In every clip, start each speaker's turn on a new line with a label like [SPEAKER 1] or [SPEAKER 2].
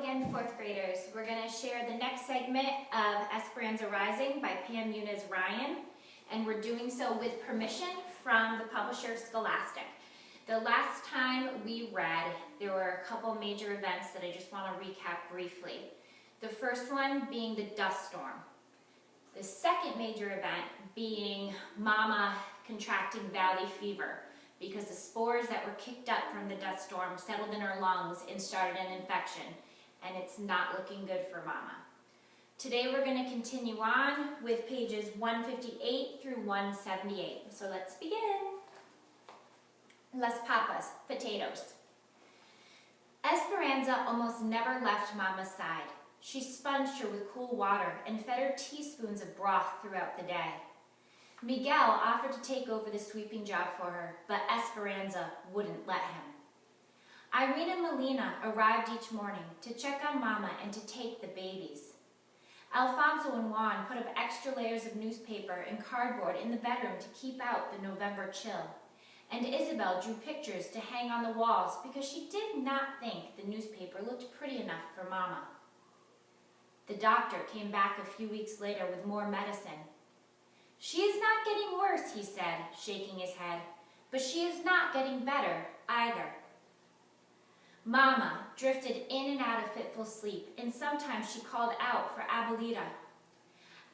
[SPEAKER 1] again, fourth graders. We're going to share the next segment of Esperanza Rising by Pam Yunus Ryan, and we're doing so with permission from the publisher Scholastic. The last time we read, there were a couple major events that I just want to recap briefly. The first one being the dust storm. The second major event being Mama contracting valley fever, because the spores that were kicked up from the dust storm settled in her lungs and started an infection, and it's not looking good for Mama. Today we're going to continue on with pages 158 through 178. So let's begin. Las papas, potatoes. Esperanza almost never left Mama's side. She sponged her with cool water and fed her teaspoons of broth throughout the day. Miguel offered to take over the sweeping job for her, but Esperanza wouldn't let him. Irene and Melina arrived each morning to check on Mama and to take the babies. Alfonso and Juan put up extra layers of newspaper and cardboard in the bedroom to keep out the November chill, and Isabel drew pictures to hang on the walls because she did not think the newspaper looked pretty enough for Mama. The doctor came back a few weeks later with more medicine. "She is not getting worse," he said, shaking his head, "but she is not getting better either." Mama drifted in and out of fitful sleep, and sometimes she called out for Abuelita.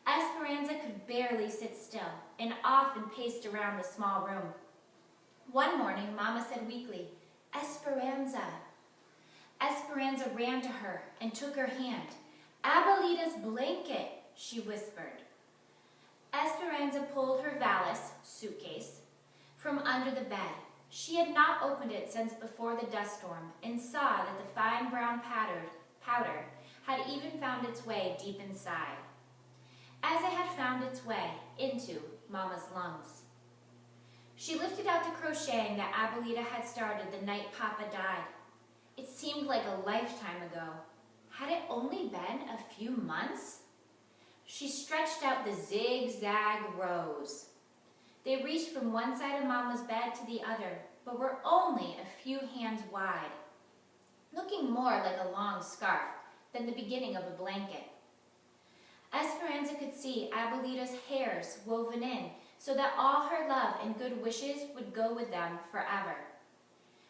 [SPEAKER 1] Esperanza could barely sit still and often paced around the small room. One morning, Mama said weakly, "Esperanza." Esperanza ran to her and took her hand. "Abuelita's blanket," she whispered. Esperanza pulled her valise, suitcase, from under the bed. She had not opened it since before the dust storm and saw that the fine brown powder had even found its way deep inside, as it had found its way into Mama's lungs. She lifted out the crocheting that Abuelita had started the night Papa died. It seemed like a lifetime ago. Had it only been a few months? She stretched out the zigzag rows. They reached from one side of Mama's bed to the other, but were only a few hands wide, looking more like a long scarf than the beginning of a blanket. Esperanza could see Abuelita's hairs woven in so that all her love and good wishes would go with them forever.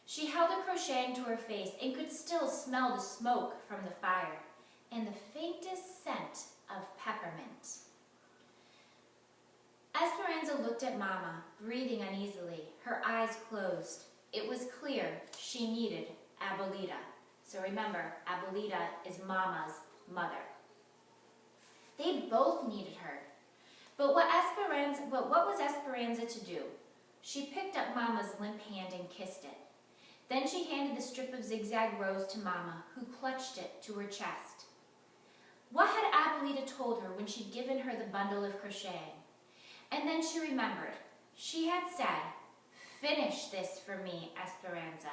[SPEAKER 1] She held the crocheting to her face and could still smell the smoke from the fire and the faintest scent of peppermint. Esperanza looked at Mama, breathing uneasily, her eyes closed. It was clear she needed Abuelita. So remember, Abuelita is Mama's mother. They both needed her. But what was Esperanza to do? She picked up Mama's limp hand and kissed it. Then she handed the strip of zigzag rose to Mama, who clutched it to her chest. What had Abuelita told her when she'd given her the bundle of crocheting? And then she remembered. She had said, "Finish this for me, Esperanza,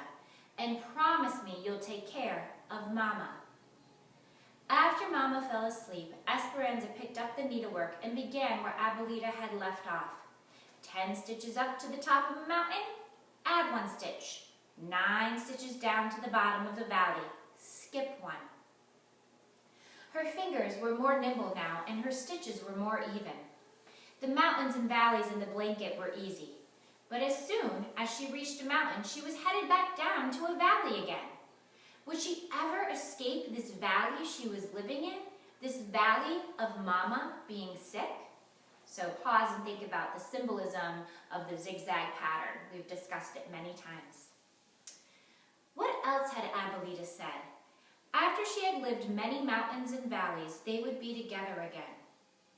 [SPEAKER 1] and promise me you'll take care of Mama." After Mama fell asleep, Esperanza picked up the needlework and began where Abuelita had left off. 10 stitches up to the top of a mountain, add 1 stitch. 9 stitches down to the bottom of the valley, skip 1. Her fingers were more nimble now, and her stitches were more even. The mountains and valleys in the blanket were easy, but as soon as she reached a mountain, she was headed back down to a valley again. Would she ever escape this valley she was living in, this valley of Mama being sick? So pause and think about the symbolism of the zigzag pattern. We've discussed it many times. What else had Abuelita said? After she had lived many mountains and valleys, they would be together again.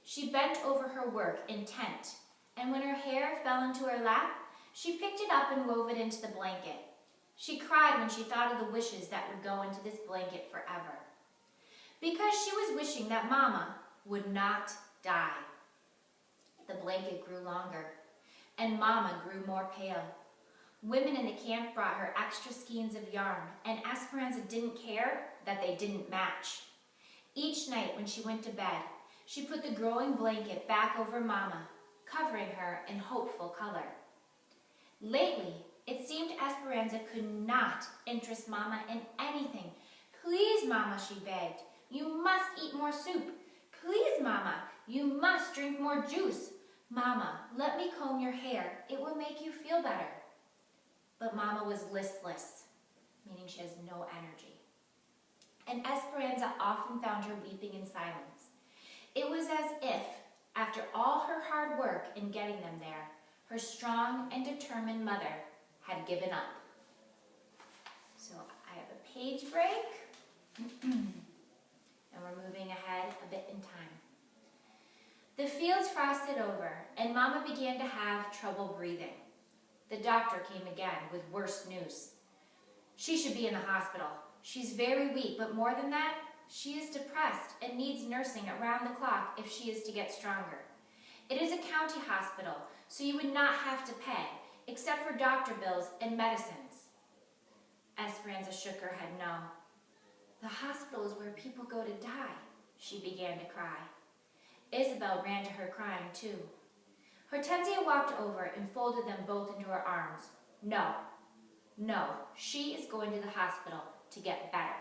[SPEAKER 1] She bent over her work, intent, and when her hair fell into her lap, she picked it up and wove it into the blanket. She cried when she thought of the wishes that would go into this blanket forever, because she was wishing that Mama would not die. The blanket grew longer, and Mama grew more pale. Women in the camp brought her extra skeins of yarn, and Esperanza didn't care that they didn't match. Each night when she went to bed, she put the growing blanket back over Mama, covering her in hopeful color. Lately, it seemed Esperanza could not interest Mama in anything, Please, Mama, she begged. You must eat more soup. Please, Mama, you must drink more juice. Mama, let me comb your hair. It will make you feel better. But Mama was listless, meaning she has no energy. And Esperanza often found her weeping in silence. It was as if, after all her hard work in getting them there, her strong and determined mother had given up. So I have a page break, and we're moving ahead a bit in time. The fields frosted over, and Mama began to have trouble breathing. The doctor came again with worse news. She should be in the hospital. She's very weak, but more than that, she is depressed and needs nursing around the clock if she is to get stronger. It is a county hospital, so you would not have to pay, except for doctor bills and medicines. Esperanza shook her head no. The hospital is where people go to die, she began to cry. Isabel ran to her crying too. Hortensia walked over and folded them both into her arms. No, she is going to the hospital to get better.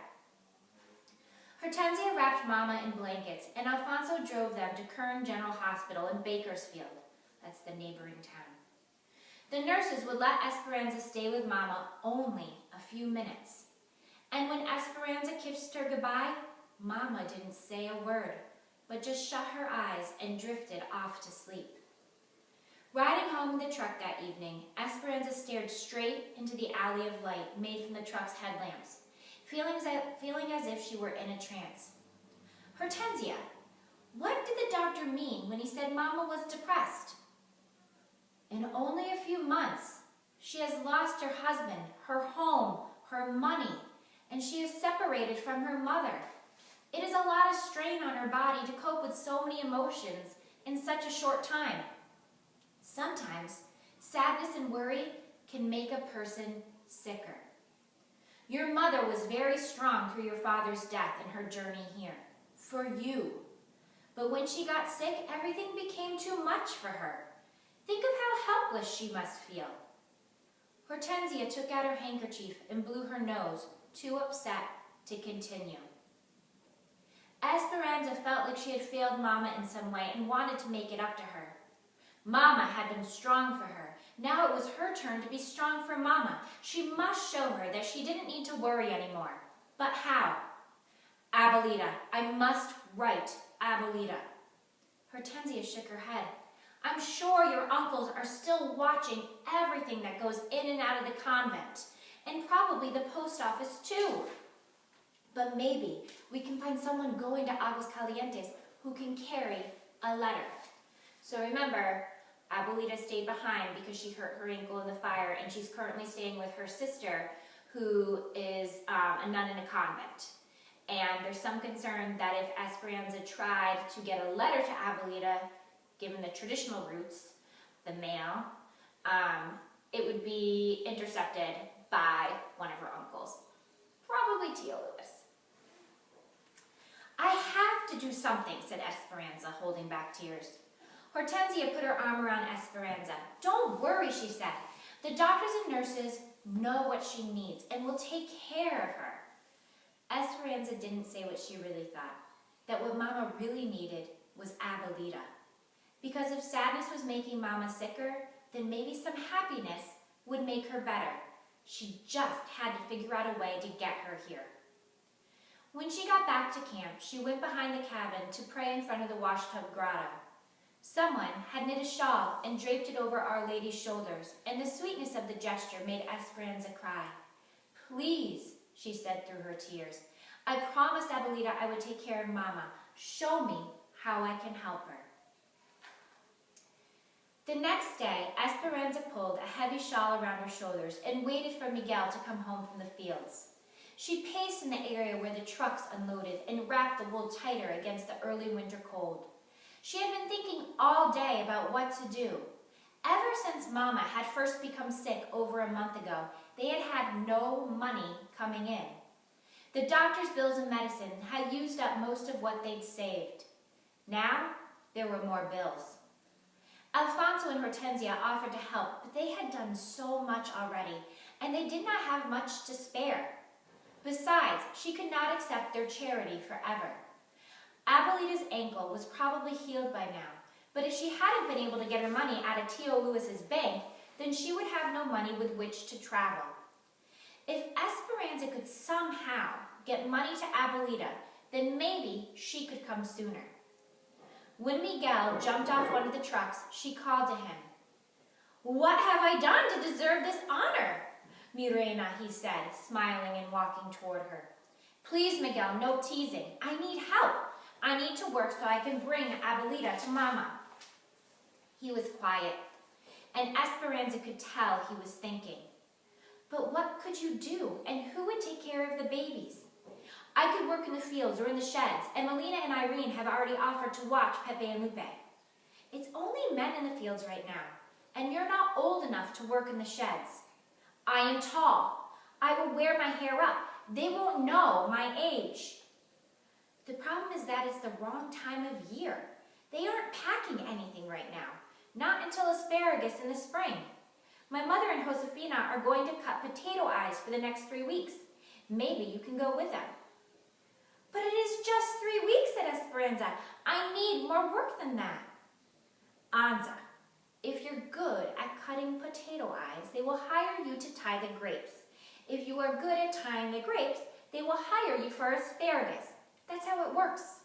[SPEAKER 1] Hortensia wrapped Mama in blankets, and Alfonso drove them to Kern General Hospital in Bakersfield. That's the neighboring town. The nurses would let Esperanza stay with Mama only a few minutes. And when Esperanza kissed her goodbye, Mama didn't say a word, but just shut her eyes and drifted off to sleep. Riding home in the truck that evening, Esperanza stared straight into the alley of light made from the truck's headlamps, feeling as if she were in a trance. Hortensia, what did the doctor mean when he said Mama was depressed? In only a few months, she has lost her husband, her home, her money, and she is separated from her mother. It is a lot of strain on her body to cope with so many emotions in such a short time. Sometimes, sadness and worry can make a person sicker. Your mother was very strong through your father's death and her journey here, for you. But when she got sick, everything became too much for her. Think of how helpless she must feel. Hortensia took out her handkerchief and blew her nose, too upset to continue. Esperanza felt like she had failed Mama in some way and wanted to make it up to her. Mama had been strong for her. Now it was her turn to be strong for Mama. She must show her that she didn't need to worry anymore. But how? Abuelita, I must write Abuelita. Hortensia shook her head. I'm sure your uncles are still watching everything that goes in and out of the convent, and probably the post office too. But maybe we can find someone going to Aguascalientes who can carry a letter. So remember, Abuelita stayed behind because she hurt her ankle in the fire, and she's currently staying with her sister, who is a nun in a convent. And there's some concern that if Esperanza tried to get a letter to Abuelita, given the traditional routes, the mail, it would be intercepted by one of her uncles, probably Tio Luis. I have to do something, said Esperanza, holding back tears. Hortensia put her arm around Esperanza. Don't worry, she said. The doctors and nurses know what she needs and will take care of her. Esperanza didn't say what she really thought, that what Mama really needed was Abuelita. Because if sadness was making Mama sicker, then maybe some happiness would make her better. She just had to figure out a way to get her here. When she got back to camp, she went behind the cabin to pray in front of the washtub grotto. Someone had knit a shawl and draped it over Our Lady's shoulders, and the sweetness of the gesture made Esperanza cry. Please, she said through her tears, I promised Abuelita I would take care of Mama. Show me how I can help her. The next day, Esperanza pulled a heavy shawl around her shoulders and waited for Miguel to come home from the fields. She paced in the area where the trucks unloaded and wrapped the wool tighter against the early winter cold. She had been thinking all day about what to do. Ever since Mama had first become sick over a month ago, they had had no money coming in. The doctor's bills and medicine had used up most of what they'd saved. Now, there were more bills. Alfonso and Hortensia offered to help, but they had done so much already, and they did not have much to spare. Besides, she could not accept their charity forever. Abuelita's ankle was probably healed by now, but if she hadn't been able to get her money out of Tio Luis's bank, then she would have no money with which to travel. If Esperanza could somehow get money to Abuelita, then maybe she could come sooner. When Miguel jumped off one of the trucks, she called to him. "What have I done to deserve this honor?" "Mi reina," he said, smiling and walking toward her. "Please, Miguel, no teasing. I need help. I need to work so I can bring Abuelita to Mama." He was quiet, and Esperanza could tell he was thinking. "But what could you do, and who would take care of the babies? I could work in the fields or in the sheds, and Melina and Irene have already offered to watch Pepe and Lupe. It's only men in the fields right now, and you're not old enough to work in the sheds. I am tall. I will wear my hair up. They won't know my age." "The problem is that it's the wrong time of year. They aren't packing anything right now, not until asparagus in the spring. My mother and Josefina are going to cut potato eyes for the next 3 weeks. Maybe you can go with them." "But it is just 3 weeks," said Esperanza. "I need more work than that." "Anza, if you're good at cutting potato eyes, they will hire you to tie the grapes. If you are good at tying the grapes, they will hire you for asparagus. That's how it works.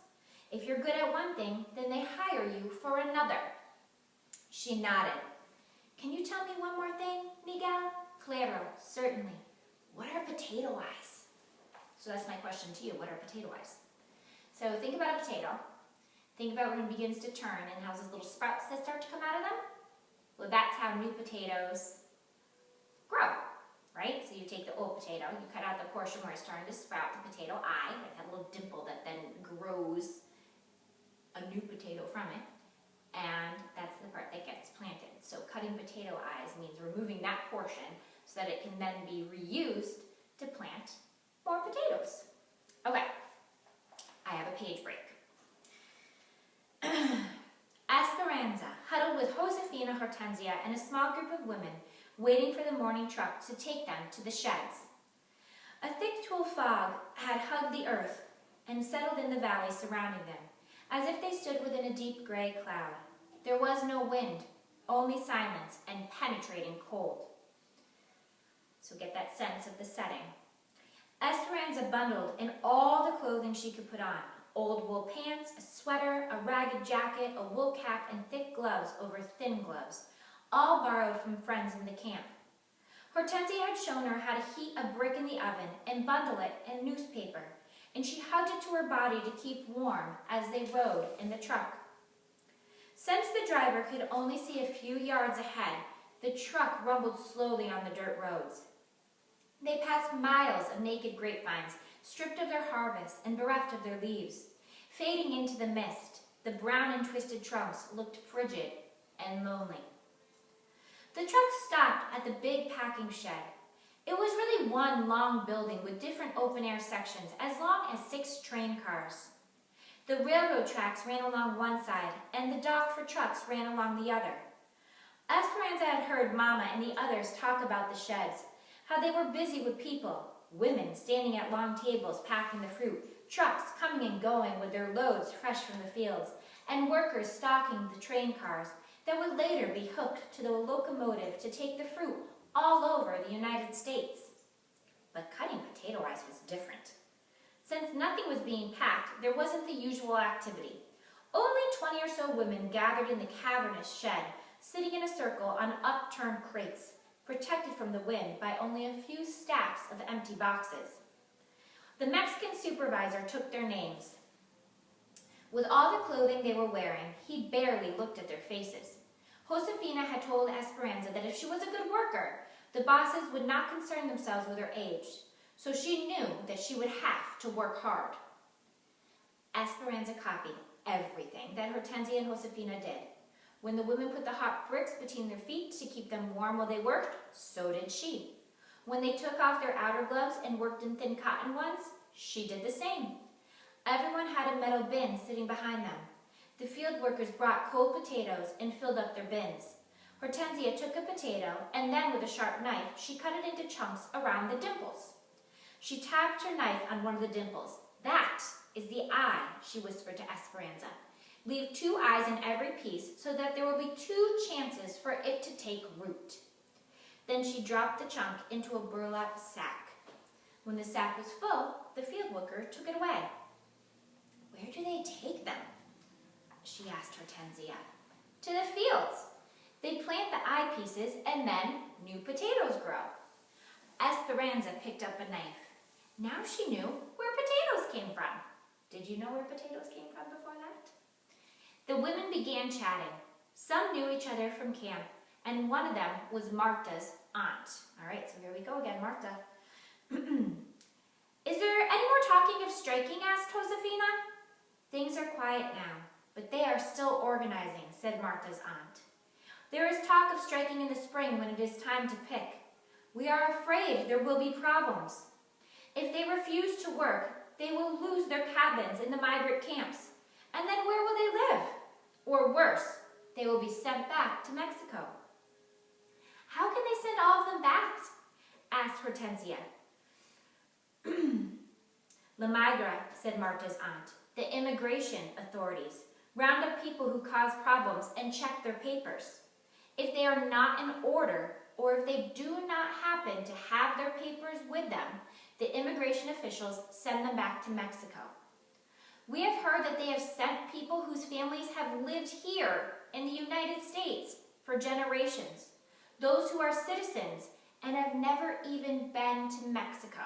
[SPEAKER 1] If you're good at one thing, then they hire you for another." She nodded. "Can you tell me one more thing, Miguel?" "Claro, certainly. What are potato eyes?" So that's my question to you. What are potato eyes? So think about a potato. Think about when it begins to turn and has those little sprouts that start to come out of them. Well, that's how new potatoes grow, right? So you take the old potato, you cut out the portion where it's starting to sprout the potato eye, like that little dimple that then grows a new potato from it, and that's the part that gets planted. So cutting potato eyes means removing that portion so that it can then be reused to plant more potatoes. Okay, I have a page break. Esperanza huddled with Josefina, Hortensia, and a small group of women waiting for the morning truck to take them to the sheds. A thick tulle fog had hugged the earth and settled in the valley surrounding them, as if they stood within a deep gray cloud. There was no wind, only silence and penetrating cold. So get that sense of the setting. Esperanza bundled in all the clothing she could put on: old wool pants, a sweater, a ragged jacket, a wool cap, and thick gloves over thin gloves, all borrowed from friends in the camp. Hortensia had shown her how to heat a brick in the oven and bundle it in newspaper, and she hugged it to her body to keep warm as they rode in the truck. Since the driver could only see a few yards ahead, the truck rumbled slowly on the dirt roads. They passed miles of naked grapevines, stripped of their harvest and bereft of their leaves. Fading into the mist, the brown and twisted trunks looked frigid and lonely. The truck stopped at the big packing shed. It was really one long building with different open-air sections, as long as 6 train cars. The railroad tracks ran along one side, and the dock for trucks ran along the other. Esperanza had heard Mama and the others talk about the sheds, how they were busy with people, women standing at long tables packing the fruit, trucks coming and going with their loads fresh from the fields, and workers stocking the train cars that would later be hooked to the locomotive to take the fruit all over the United States. But cutting potato eyes was different. Since nothing was being packed, there wasn't the usual activity. Only 20 or so women gathered in the cavernous shed, sitting in a circle on upturned crates, protected from the wind by only a few stacks of empty boxes. The Mexican supervisor took their names. With all the clothing they were wearing, he barely looked at their faces. Josefina had told Esperanza that if she was a good worker, the bosses would not concern themselves with her age, so she knew that she would have to work hard. Esperanza copied everything that Hortensia and Josefina did. When the women put the hot bricks between their feet to keep them warm while they worked, so did she. When they took off their outer gloves and worked in thin cotton ones, she did the same. Everyone had a metal bin sitting behind them. The field workers brought cold potatoes and filled up their bins. Hortensia took a potato, and then with a sharp knife, she cut it into chunks around the dimples. She tapped her knife on one of the dimples. "That is the eye," she whispered to Esperanza. "Leave 2 eyes in every piece so that there will be 2 chances for it to take root." Then she dropped the chunk into a burlap sack. When the sack was full, the field worker took it away. "Where do they take them?" she asked Hortensia. "To the fields. They plant the eye pieces and then new potatoes grow." Esperanza picked up a knife. Now she knew where potatoes came from. Did you know where potatoes came from before that? The women began chatting. Some knew each other from camp, and one of them was Marta's aunt. All right, so here we go again, Marta. "Is there any more talking of striking?" asked Josefina. "Things are quiet now, but they are still organizing," said Marta's aunt. "There is talk of striking in the spring when it is time to pick. We are afraid there will be problems. If they refuse to work, they will lose their cabins in the migrant camps. And then where will they live? Or worse, they will be sent back to Mexico." "How can they send all of them back?" asked Hortensia. "La Migra," said Marta's aunt, "the immigration authorities, round up people who cause problems and check their papers. If they are not in order, or if they do not happen to have their papers with them, the immigration officials send them back to Mexico. We have heard that they have sent people whose families have lived here in the United States for generations, those who are citizens and have never even been to Mexico."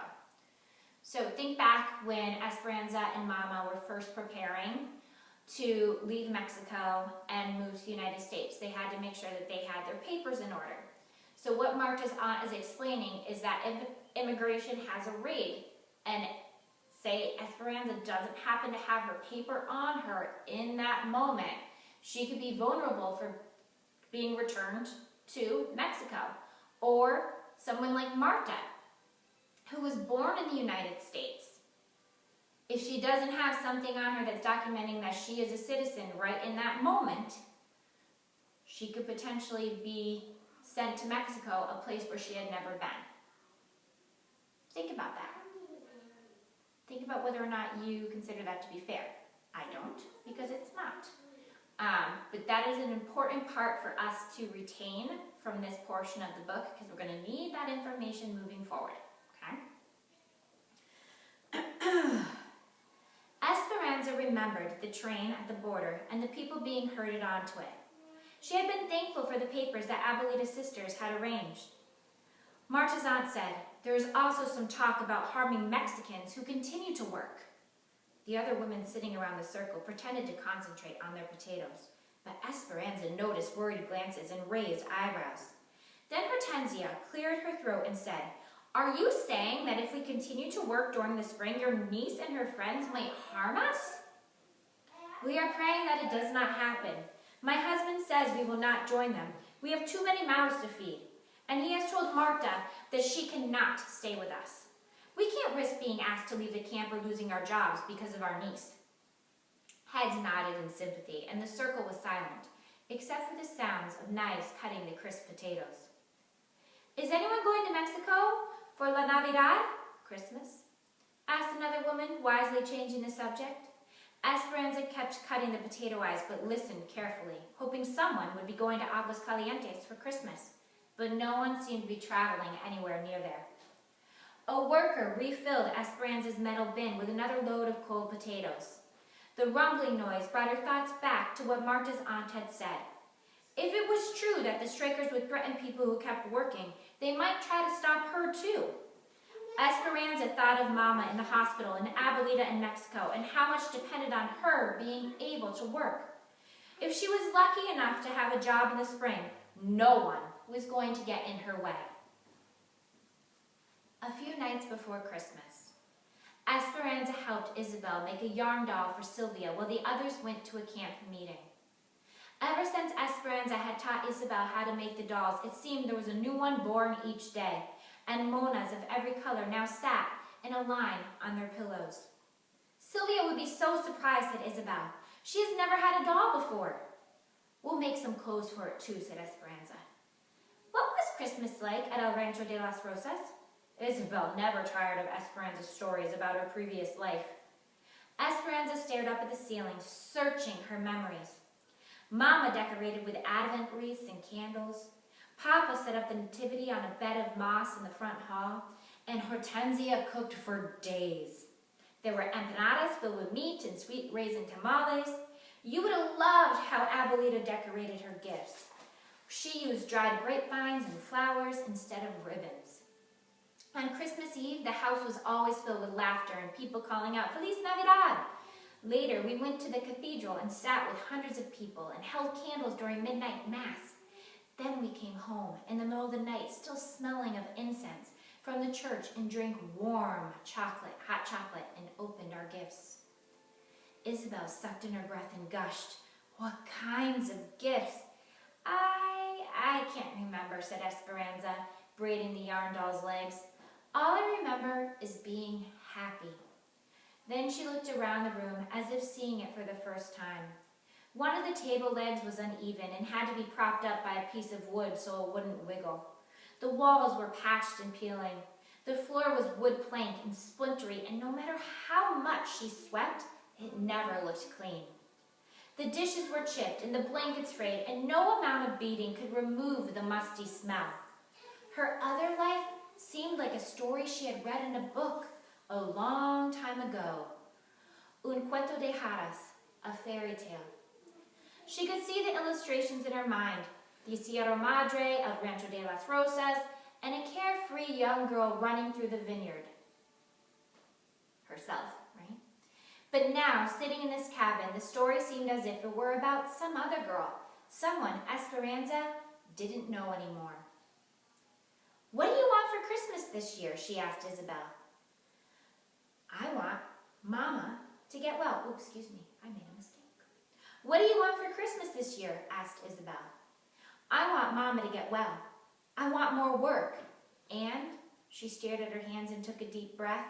[SPEAKER 1] So think back when Esperanza and Mama were first preparing to leave Mexico and move to the United States. They had to make sure that they had their papers in order. So what Marta's aunt is explaining is that if immigration has a raid and say Esperanza doesn't happen to have her paper on her in that moment, she could be vulnerable for being returned to Mexico. Or someone like Marta, who was born in the United States. If she doesn't have something on her that's documenting that she is a citizen right in that moment, she could potentially be sent to Mexico, a place where she had never been. Think about that. Think about whether or not you consider that to be fair. I don't, because it's not. But that is an important part for us to retain from this portion of the book, because we're going to need that information moving forward. Okay? Esperanza remembered the train at the border and the people being herded onto it. She had been thankful for the papers that Abuelita's sisters had arranged. Marta's aunt said, "There is also some talk about harming Mexicans who continue to work." The other women sitting around the circle pretended to concentrate on their potatoes, but Esperanza noticed worried glances and raised eyebrows. Then Hortensia cleared her throat and said, "Are you saying that if we continue to work during the spring, your niece and her friends might harm us?" "We are praying that it does not happen. My husband says we will not join them. We have too many mouths to feed. And he has told Marta that she cannot stay with us. We can't risk being asked to leave the camp or losing our jobs because of our niece." Heads nodded in sympathy, and the circle was silent, except for the sounds of knives cutting the crisp potatoes. "Is anyone going to Mexico for La Navidad, Christmas?" asked another woman, wisely changing the subject. Esperanza kept cutting the potato eyes, but listened carefully, hoping someone would be going to Aguascalientes for Christmas, but no one seemed to be traveling anywhere near there. A worker refilled Esperanza's metal bin with another load of cold potatoes. The rumbling noise brought her thoughts back to what Marta's aunt had said. If it was true that the strikers would threaten people who kept working, they might try to stop her too. Esperanza thought of Mama in the hospital and Abuelita in Mexico and how much depended on her being able to work. If she was lucky enough to have a job in the spring, no one was going to get in her way. A few nights before Christmas, Esperanza helped Isabel make a yarn doll for Sylvia while the others went to a camp meeting. Ever since Esperanza had taught Isabel how to make the dolls, it seemed there was a new one born each day, and Monas of every color now sat in a line on their pillows. "Sylvia would be so surprised," said Isabel. "She has never had a doll before." "We'll make some clothes for it too," said Esperanza. "What was Christmas like at El Rancho de las Rosas?" Isabel never tired of Esperanza's stories about her previous life. Esperanza stared up at the ceiling, searching her memories. Mama decorated with Advent wreaths and candles. Papa set up the nativity on a bed of moss in the front hall, and Hortensia cooked for days. There were empanadas filled with meat and sweet raisin tamales. You would have loved how Abuelita decorated her gifts. She used dried grapevines and flowers instead of ribbons. On Christmas Eve, the house was always filled with laughter and people calling out, "Feliz Navidad!" Later, we went to the cathedral and sat with hundreds of people and held candles during midnight mass. Then we came home in the middle of the night, still smelling of incense from the church, and drank warm hot chocolate, and opened our gifts. Isabel sucked in her breath and gushed, "What kinds of gifts?" I can't remember," said Esperanza, braiding the yarn doll's legs. "All I remember is being happy." Then she looked around the room as if seeing it for the first time. One of the table legs was uneven and had to be propped up by a piece of wood so it wouldn't wiggle. The walls were patched and peeling. The floor was wood plank and splintery, and no matter how much she swept, it never looked clean. The dishes were chipped and the blankets frayed, and no amount of beating could remove the musty smell. Her other life seemed like a story she had read in a book a long time ago. Un cuento de hadas, a fairy tale. She could see the illustrations in her mind, the Sierra Madre, El Rancho de las Rosas, and a carefree young girl running through the vineyard. Herself, right? But now, sitting in this cabin, the story seemed as if it were about some other girl, someone Esperanza didn't know anymore. "What do you want for Christmas this year?" she asked Isabel. "I want Mama to get well." Oh, excuse me, I made a mistake. "What do you want for Christmas this year?" asked Isabel. "I want Mama to get well. I want more work. And," she stared at her hands and took a deep breath.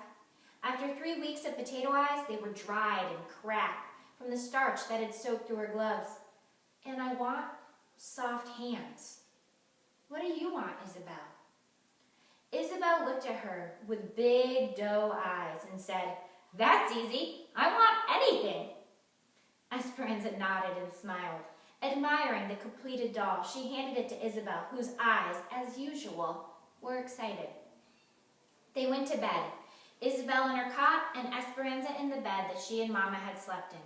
[SPEAKER 1] After 3 weeks of potato eyes, they were dried and cracked from the starch that had soaked through her gloves. "And I want soft hands." "What do you want, Isabel?" Isabel looked at her with big doe eyes and said, "That's easy. I want anything." Esperanza nodded and smiled. Admiring the completed doll, she handed it to Isabel, whose eyes, as usual, were excited. They went to bed, Isabel in her cot and Esperanza in the bed that she and Mama had slept in.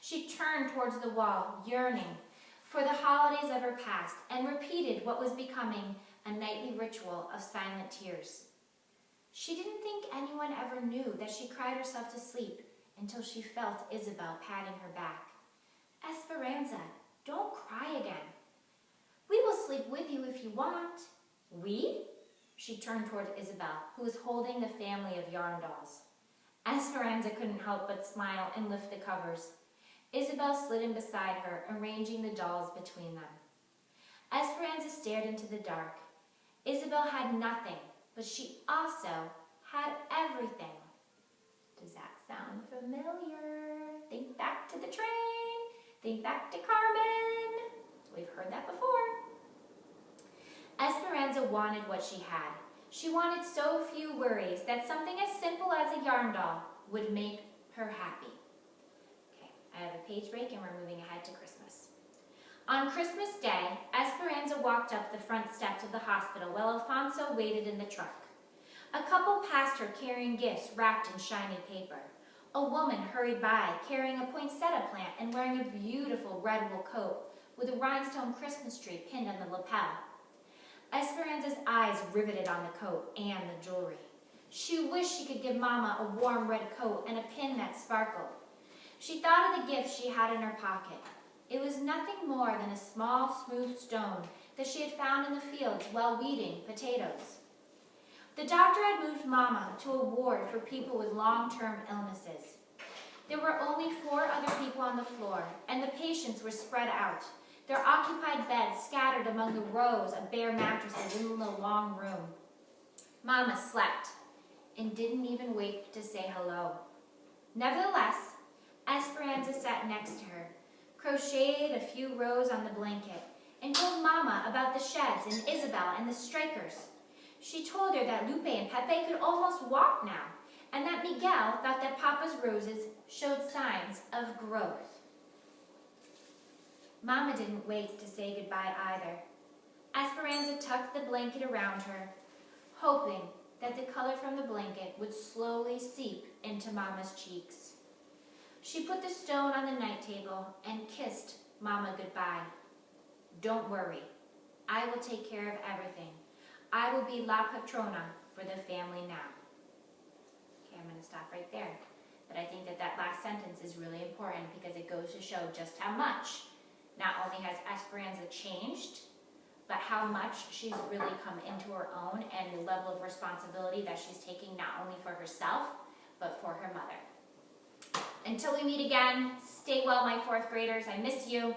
[SPEAKER 1] She turned towards the wall, yearning for the holidays of her past, and repeated what was becoming a nightly ritual of silent tears. She didn't think anyone ever knew that she cried herself to sleep until she felt Isabel patting her back. "Esperanza, don't cry again. We will sleep with you if you want." "We?" She turned toward Isabel, who was holding the family of yarn dolls. Esperanza couldn't help but smile and lift the covers. Isabel slid in beside her, arranging the dolls between them. Esperanza stared into the dark. Isabel had nothing, but she also had everything. Does that sound familiar? Think back to the train. Think back to Carmen. We've heard that before. Esperanza wanted what she had. She wanted so few worries that something as simple as a yarn doll would make her happy. Okay, I have a page break and we're moving ahead to Christmas. On Christmas Day, Esperanza walked up the front steps of the hospital while Alfonso waited in the truck. A couple passed her carrying gifts wrapped in shiny paper. A woman hurried by carrying a poinsettia plant and wearing a beautiful red wool coat with a rhinestone Christmas tree pinned on the lapel. Esperanza's eyes riveted on the coat and the jewelry. She wished she could give Mama a warm red coat and a pin that sparkled. She thought of the gifts she had in her pocket. It was nothing more than a small, smooth stone that she had found in the fields while weeding potatoes. The doctor had moved Mama to a ward for people with long-term illnesses. There were only 4 other people on the floor, and the patients were spread out, their occupied beds scattered among the rows of bare mattresses in the long room. Mama slept and didn't even wake to say hello. Nevertheless, Esperanza sat next to her, crocheted a few rows on the blanket, and told Mama about the sheds and Isabel and the strikers. She told her that Lupe and Pepe could almost walk now, and that Miguel thought that Papa's roses showed signs of growth. Mama didn't wait to say goodbye either. Esperanza tucked the blanket around her, hoping that the color from the blanket would slowly seep into Mama's cheeks. She put the stone on the night table and kissed Mama goodbye. Don't worry, I will take care of everything. I will be La Patrona for the family now. Okay, I'm going to stop right there. But I think that that last sentence is really important because it goes to show just how much not only has Esperanza changed, but how much she's really come into her own and the level of responsibility that she's taking not only for herself, but for her mother. Until we meet again, stay well, my fourth graders. I miss you.